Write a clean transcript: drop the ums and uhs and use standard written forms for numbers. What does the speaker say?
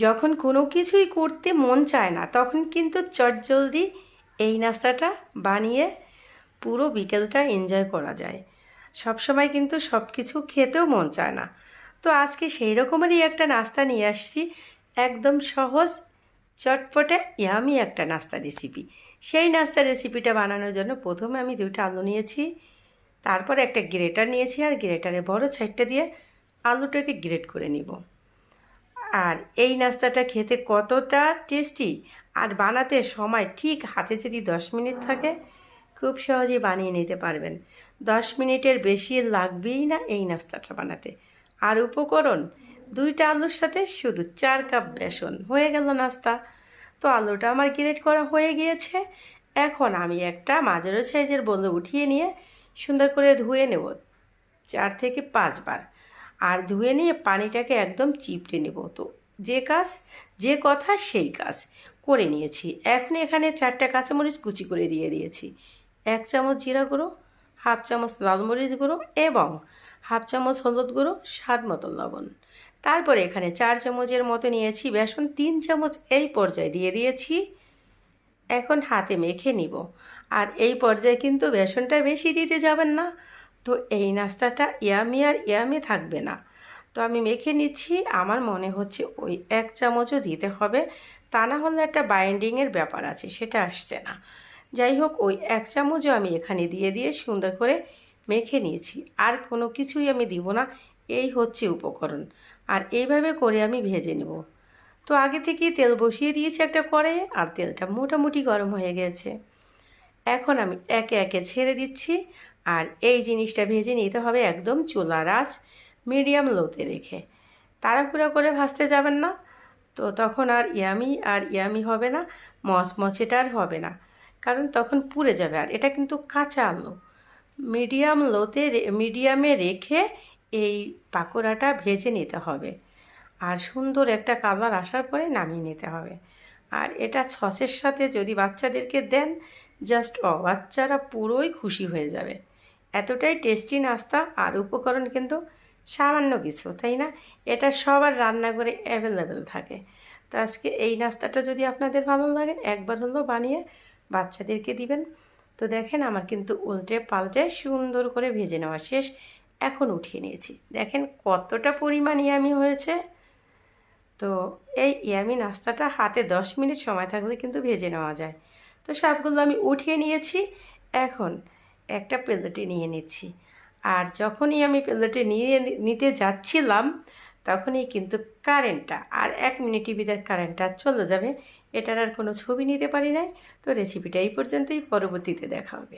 যখন কোনো কিছুই করতে মন চায় না তখন কিন্তু চটজলদি এই নাস্তাটা বানিয়ে পুরো বিকেলটা এনজয় করা যায়। সবসময় কিন্তু সব কিছু খেতেও মন চায় না। তো আজকে সেই রকমেরই একটা নাস্তা নিয়ে আসছি, একদম সহজ চটপটে ইয়ামি একটা নাস্তা রেসিপি। সেই নাস্তা রেসিপিটা বানানোর জন্য প্রথমে আমি 2টা আলু নিয়েছি, তারপর একটা গ্রেটার নিয়েছি, আর গ্রেটারে বড় সাইডটা দিয়ে আলুটাকে গ্রেট করে নিব। আর এই নাস্তাটা খেতে কতটা টেস্টি, আর বানাতে সময় ঠিক হাতে যদি 10 মিনিট থাকে খুব সহজেই বানিয়ে নিতে পারবেন। 10 মিনিটের বেশি লাগবেই না এই নাস্তাটা বানাতে। আর উপকরণ 2টা আলুর সাথে শুধু 4 কাপ বেসন, হয়ে গেল নাস্তা। তো আলুটা আমার গ্রেট করা হয়ে গিয়েছে। এখন আমি একটা মাঝারি সাইজের বোলে উঠিয়ে নিয়ে সুন্দর করে ধুয়ে নেব 4 থেকে 5 বার। আর ধুয়ে নিয়ে পানিটাকে একদম চিপড়ে নেব। তো যে কথা সেই কাজ করে নিয়েছি। এখন এখানে 4টা কাঁচামরিচ কুচি করে দিয়ে দিয়েছি, 1 চামচ জিরা গুঁড়ো, 1/2 চামচ লাল মরিচ গুঁড়ো এবং 1/2 চামচ হলুদ গুঁড়ো, স্বাদ মতো লবণ। তারপরে এখানে 4 চামচের মতো নিয়েছি বেসন, 3 চামচ এই পর্যায়ে দিয়ে দিয়েছি। এখন হাতে মেখে নিব। আর এই পর্যায়ে কিন্তু বেসনটা বেশি দিতে যাবেন না, তো এই নাস্তাটা ইয়ামি আর ইয়ামি থাকবে না। তো আমি মেখে নিচ্ছি, আমার মনে হচ্ছে ওই 1 চামচও দিতে হবে, তা না হলে একটা বাইন্ডিংয়ের ব্যাপার আছে, সেটা আসছে না। যাই হোক, ওই 1 চামচও আমি এখানে দিয়ে সুন্দর করে মেখে নিয়েছি। আর কোনো কিছুই আমি দিব না, এই হচ্ছে উপকরণ। আর এইভাবে করে আমি ভেজে নেব। তো আগে থেকেই তেল বসিয়ে দিয়েছি একটা কড়াইয়ে, আর তেলটা মোটামুটি গরম হয়ে গেছে। এখন আমি একে একে ছেড়ে দিচ্ছি। আর এই জিনিসটা ভেজে নিতে হবে একদম চুলার আঁচ মিডিয়াম লোতে রেখে। তাড়াহুড়া করে ভাজতে যাবেন না, তো তখন আর ইয়ামি হবে না, মচমচেটা আর হবে না, কারণ তখন পুড়ে যাবে। আর এটা কিন্তু কাঁচা আলু। মিডিয়ামে রেখে এই পাকোড়াটা ভেজে নিতে হবে। আর সুন্দর একটা কালার আসার পরে নামিয়ে নিতে হবে। আর এটা সসের সাথে যদি বাচ্চাদেরকে দেন, জাস্ট বাচ্চারা পুরোই খুশি হয়ে যাবে। এতটাই টেস্টি নাস্তা। আর উপকরণ কিন্তু সামান্য কিছু, তাই না? এটা সবার রান্নাঘরে অ্যাভেলেবেল থাকে। তো আজকে এই নাস্তাটা যদি আপনাদের ভালো লাগে, একবার হলেও বানিয়ে বাচ্চাদেরকে দিবেন। তো দেখেন, আমার কিন্তু উল্টে পাল্টে সুন্দর করে ভেজে নেওয়া শেষ। এখন উঠিয়ে নিয়েছি। দেখেন কতটা পরিমাণ ইয়ামি হয়েছে। তো এই ইয়ামি নাস্তাটা হাতে 10 মিনিট সময় থাকলে কিন্তু ভেজে নেওয়া যায়। তো সবগুলো আমি উঠিয়ে নিয়েছি। এখন একটা প্লেটে নিয়ে নিচ্ছি। আর যখনই আমি প্লেটে নিতে যাচ্ছিলাম, তখনই কিন্তু কারেন্টটা আর 1 মিনিটের ভিতরে কারেন্টটা চলে যাবে। এটার আর কোনো ছবি নিতে পারি নাই। তো রেসিপিটা এই পর্যন্তই, পরবর্তীতে দেখা হবে।